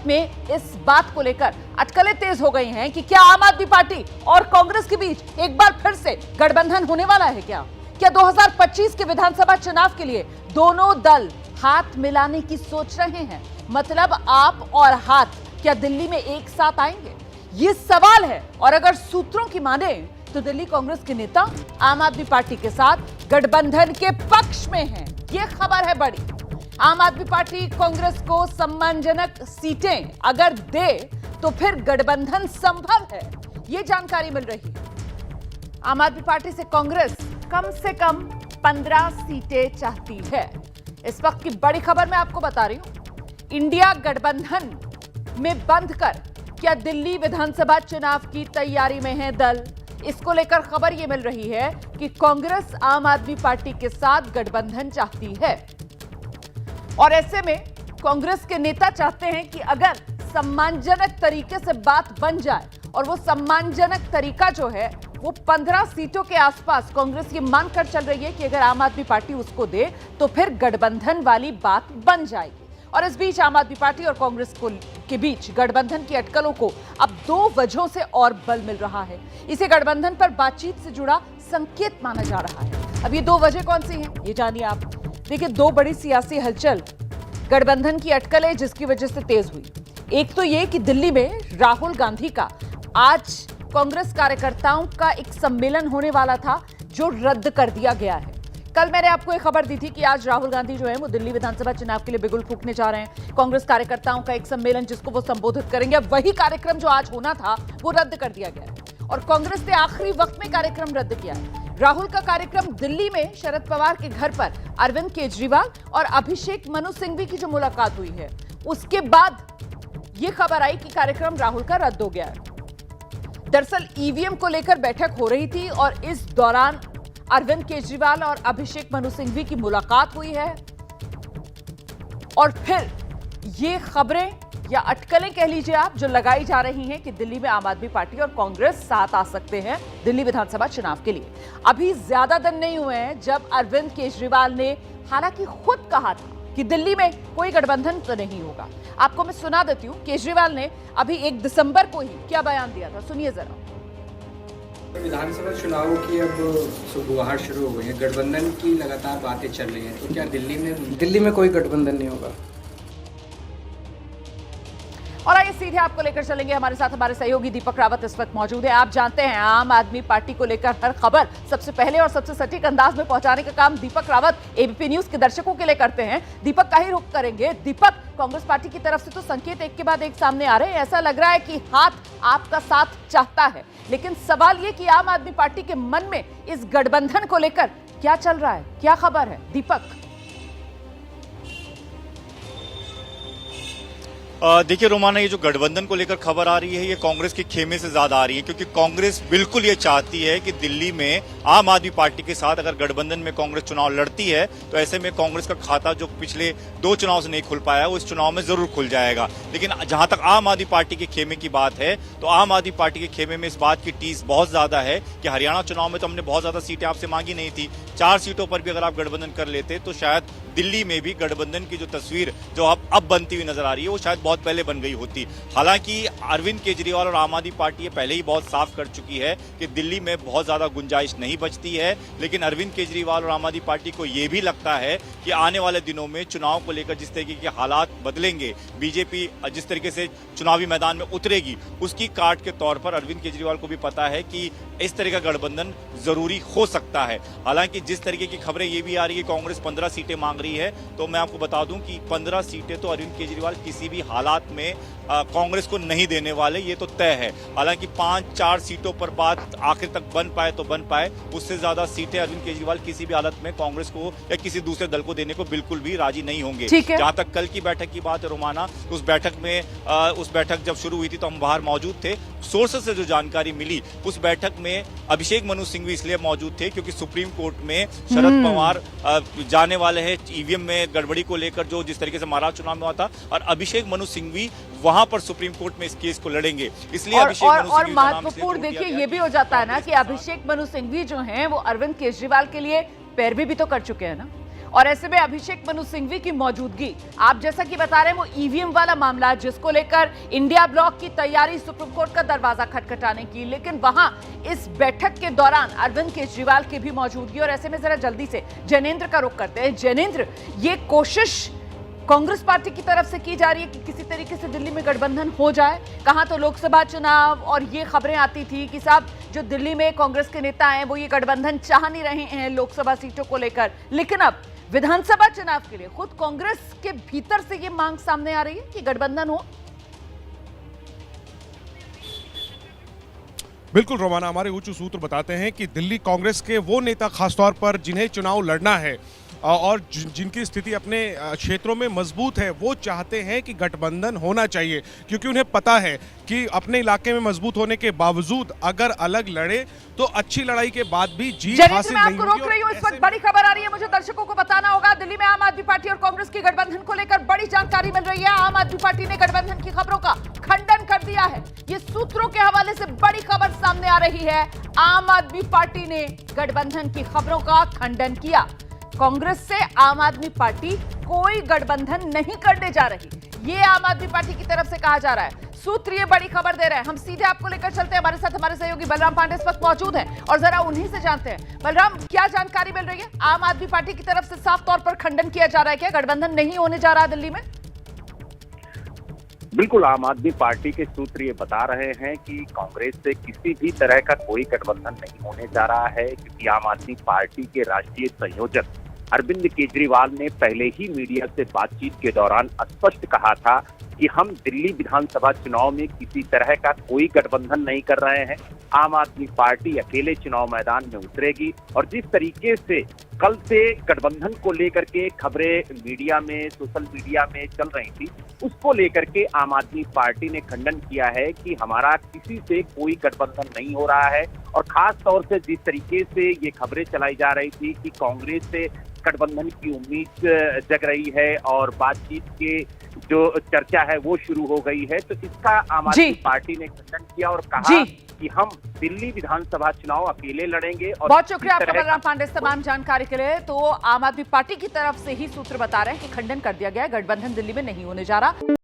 में इस बात को लेकर अटकलें तेज हो गई हैं कि क्या आम आदमी पार्टी और कांग्रेस के बीच एक बार फिर से गठबंधन होने वाला है? क्या 2025 के विधानसभा चुनाव के लिए दोनों दल हाथ मिलाने की सोच रहे हैं? मतलब आप और हाथ क्या दिल्ली में एक साथ आएंगे? ये सवाल है। और अगर सूत्रों की माने तो दिल्ली कांग्रेस के नेता आम आदमी पार्टी के साथ गठबंधन के पक्ष में हैं। ये खबर है बड़ी। आम आदमी पार्टी कांग्रेस को सम्मानजनक सीटें अगर दे तो फिर गठबंधन संभव है, ये जानकारी मिल रही है। आम आदमी पार्टी से कांग्रेस कम से कम 15 सीटें चाहती है। इस वक्त की बड़ी खबर मैं आपको बता रही हूं। इंडिया गठबंधन में बंद कर क्या दिल्ली विधानसभा चुनाव की तैयारी में है दल? इसको लेकर खबर यह मिल रही है कि कांग्रेस आम आदमी पार्टी के साथ गठबंधन चाहती है। और ऐसे में कांग्रेस के नेता चाहते हैं कि अगर सम्मानजनक तरीके से बात बन जाए, और वो सम्मानजनक तरीका जो है वो 15 सीटों के आसपास कांग्रेस ये मानकर चल रही है कि अगर आम आदमी पार्टी उसको दे तो फिर गठबंधन वाली बात बन जाएगी। और इस बीच आम आदमी पार्टी और कांग्रेस के बीच गठबंधन की अटकलों को अब 2 वजहों से और बल मिल रहा है। इसे गठबंधन पर बातचीत से जुड़ा संकेत माना जा रहा है। अब ये 2 वजह कौन सी हैं, ये जानिए आप। देखिए, 2 बड़ी सियासी हलचल गठबंधन की अटकलें जिसकी वजह से तेज हुई। एक तो ये कि दिल्ली में राहुल गांधी का आज कांग्रेस कार्यकर्ताओं का एक सम्मेलन होने वाला था जो रद्द कर दिया गया है। कल मैंने आपको एक खबर दी थी कि आज राहुल गांधी जो है वो दिल्ली विधानसभा चुनाव के लिए बिगुल फूंकने जा रहे हैं। कांग्रेस कार्यकर्ताओं का एक सम्मेलन जिसको वो संबोधित करेंगे, वही कार्यक्रम जो आज होना था वो रद्द कर दिया गया है। और कांग्रेस ने आखिरी वक्त में कार्यक्रम रद्द किया है। राहुल का कार्यक्रम दिल्ली में शरद पवार के घर पर अरविंद केजरीवाल और अभिषेक मनु सिंघवी की जो मुलाकात हुई है, उसके बाद यह खबर आई कि कार्यक्रम राहुल का रद्द हो गया है। दरअसल ईवीएम को लेकर बैठक हो रही थी और इस दौरान अरविंद केजरीवाल और अभिषेक मनु सिंघवी की मुलाकात हुई है। और फिर ये खबरें या अटकलें कह लीजिए आप जो लगाई जा रही हैं कि दिल्ली में आम आदमी पार्टी और कांग्रेस साथ आ सकते हैं दिल्ली विधानसभा चुनाव के लिए। अभी ज्यादा दिन नहीं हुए हैं जब अरविंद केजरीवाल ने हालांकि खुद कहा था कि दिल्ली में कोई गठबंधन तो नहीं होगा। आपको मैं सुना देती हूं, केजरीवाल ने अभी 1 दिसंबर को ही क्या बयान दिया था, सुनिए जरा। विधानसभा चुनावों की अब सुगबुगाहट शुरू हो गई है, गठबंधन की लगातार बातें चल रही हैं, तो क्या दिल्ली में कोई गठबंधन नहीं होगा? और आइए सीधे आपको लेकर चलेंगे। हमारे साथ हमारे सहयोगी दीपक रावत इस वक्त मौजूद है। आप जानते हैं आम आदमी पार्टी को लेकर हर खबर सबसे पहले और सबसे सटीक अंदाज में पहुंचाने का काम दीपक रावत एबीपी न्यूज के दर्शकों के लिए करते हैं। दीपक का ही रुख करेंगे। दीपक, कांग्रेस पार्टी की तरफ से तो संकेत एक के बाद एक सामने आ रहे हैं। ऐसा लग रहा है कि हाथ आपका साथ चाहता है, लेकिन सवाल ये कि आम आदमी पार्टी के मन में इस गठबंधन को लेकर क्या चल रहा है, क्या खबर है दीपक? देखिए रोमाना, ये जो गठबंधन को लेकर खबर आ रही है ये कांग्रेस के खेमे से ज्यादा आ रही है, क्योंकि कांग्रेस बिल्कुल ये चाहती है कि दिल्ली में आम आदमी पार्टी के साथ अगर गठबंधन में कांग्रेस चुनाव लड़ती है तो ऐसे में कांग्रेस का खाता जो पिछले 2 चुनाव से नहीं खुल पाया वो इस चुनाव में जरूर खुल जाएगा। लेकिन जहां तक आम आदमी पार्टी के खेमे की बात है तो आम आदमी पार्टी के खेमे में इस बात की टीस बहुत ज्यादा है कि हरियाणा चुनाव में तो हमने बहुत ज्यादा सीटें आपसे मांगी नहीं थी। 4 सीटों पर भी अगर आप गठबंधन कर लेते तो शायद दिल्ली में भी गठबंधन की जो तस्वीर जो अब बनती हुई नजर आ रही है वो शायद बहुत पहले बन गई होती। हालांकि अरविंद केजरीवाल और आम आदमी पार्टी पहले ही बहुत साफ कर चुकी है कि दिल्ली में बहुत ज्यादा गुंजाइश नहीं बचती है। लेकिन अरविंद केजरीवाल और आम आदमी पार्टी को यह भी लगता है कि आने वाले दिनों में चुनाव को लेकर जिस तरीके के हालात बदलेंगे, बीजेपी जिस तरीके से चुनावी मैदान में उतरेगी, उसकी काट के तौर पर अरविंद केजरीवाल को भी पता है कि इस तरह का गठबंधन जरूरी हो सकता है। हालांकि जिस तरीके की खबरें ये भी आ रही है कांग्रेस 15 सीटें मांग रही है, तो मैं आपको बता दूं कि 15 सीटें तो अरविंद केजरीवाल किसी भी हालात में कांग्रेस को नहीं देने वाले, ये तो तय है। हालांकि 5-4 सीटों पर बात आखिर तक बन पाए तो बन पाए, उससे ज्यादा सीटें अरविंद केजरीवाल किसी भी हालत में कांग्रेस को या किसी दूसरे दल को देने को बिल्कुल भी राजी नहीं होंगे। जहां तक कल की बैठक की बात है रोमाना, उस बैठक जब शुरू हुई थी तो हम बाहर मौजूद थे। सोर्सेस से जो जानकारी मिली, उस बैठक में अभिषेक मनु सिंघवी इसलिए मौजूद थे क्योंकि सुप्रीम कोर्ट में शरद पवार जाने वाले हैं ईवीएम में गड़बड़ी को लेकर, जो जिस तरीके से महाराष्ट्र चुनाव में हुआ था, और अभिषेक मनु सिंघवी वहां पर सुप्रीम कोर्ट में इस केस को लड़ेंगे। इसलिए और महत्वपूर्ण देखिए ये भी हो जाता है ना कि अभिषेक मनु सिंघवी जो हैं वो अरविंद केजरीवाल के लिए पैरवी भी तो कर चुके हैं ना। और ऐसे में अभिषेक मनु सिंघवी की मौजूदगी, आप जैसा कि बता रहे हैं, वो ईवीएम वाला मामला जिसको लेकर इंडिया ब्लॉक की तैयारी सुप्रीम कोर्ट का दरवाजा खटखटाने की, लेकिन वहां इस बैठक के दौरान अरविंद केजरीवाल की भी मौजूदगी। और ऐसे में जरा जल्दी से जैनेंद्र का रुख करते हैं। जैनेंद्र, ये कोशिश कांग्रेस पार्टी की तरफ से की जा रही है कि किसी तरीके से दिल्ली में गठबंधन हो जाए। कहां तो लोकसभा चुनाव और ये खबरें आती थी कि साहब जो दिल्ली में कांग्रेस के नेता हैं वो ये गठबंधन चाह नहीं रहे हैं लोकसभा सीटों को लेकर, लेकिन अब विधानसभा चुनाव के लिए खुद कांग्रेस के भीतर से ये मांग सामने आ रही है कि गठबंधन हो। बिल्कुल रोमाना, हमारे उच्च सूत्र बताते हैं कि दिल्ली कांग्रेस के वो नेता खासतौर पर जिन्हें चुनाव लड़ना है और जिनकी स्थिति अपने क्षेत्रों में मजबूत है, वो चाहते हैं कि गठबंधन होना चाहिए, क्योंकि उन्हें पता है कि अपने इलाके में मजबूत होने के बावजूद अगर अलग लड़े तो अच्छी लड़ाई के बाद भी जीत हासिल नहीं होगी। मैं आपको रोक रही हूं, इस वक्त बड़ी खबर आ रही है, मुझे दर्शकों को बताना होगा। दिल्ली में आम आदमी पार्टी और कांग्रेस के गठबंधन को लेकर बड़ी जानकारी मिल रही है। आम आदमी पार्टी ने गठबंधन की खबरों का खंडन कर दिया है। ये सूत्रों के हवाले से बड़ी खबर सामने आ रही है। आम आदमी पार्टी ने गठबंधन की खबरों का खंडन किया। कांग्रेस से आम आदमी पार्टी कोई गठबंधन नहीं करने जा रही, ये आम आदमी पार्टी की तरफ से कहा जा रहा है। सूत्र ये बड़ी खबर दे रहे हैं। हम सीधे आपको लेकर चलते हैं, हमारे साथ हमारे सहयोगी बलराम पांडे इस वक्त मौजूद हैं और जरा उन्हीं से जानते हैं। बलराम, क्या जानकारी मिल रही है? आम आदमी पार्टी की तरफ से साफ तौर पर खंडन किया जा रहा है, क्या गठबंधन नहीं होने जा रहा दिल्ली में? बिल्कुल, आम आदमी पार्टी के सूत्र ये बता रहे हैं कि कांग्रेस से किसी भी तरह का कोई गठबंधन नहीं होने जा रहा है, क्योंकि आम आदमी पार्टी के राष्ट्रीय संयोजक अरविंद केजरीवाल ने पहले ही मीडिया से बातचीत के दौरान स्पष्ट कहा था कि हम दिल्ली विधानसभा चुनाव में किसी तरह का कोई गठबंधन नहीं कर रहे हैं। आम आदमी पार्टी अकेले चुनाव मैदान में उतरेगी और जिस तरीके से कल से गठबंधन को लेकर के खबरें मीडिया में, सोशल मीडिया में चल रही थी, उसको लेकर के आम आदमी पार्टी ने खंडन किया है कि हमारा किसी से कोई गठबंधन नहीं हो रहा है। और खास तौर से जिस तरीके से ये खबरें चलाई जा रही थी कि कांग्रेस से गठबंधन की उम्मीद जग रही है और बातचीत के जो चर्चा है वो शुरू हो गई है, तो इसका आम आदमी पार्टी ने खंडन किया और कहा कि हम दिल्ली विधानसभा चुनाव अकेले लड़ेंगे। और बहुत शुक्रिया आपका बलराम पांडे तमाम जानकारी के लिए। तो आम आदमी पार्टी की तरफ से ही सूत्र बता रहे हैं कि खंडन कर दिया गया है, गठबंधन दिल्ली में नहीं होने जा रहा।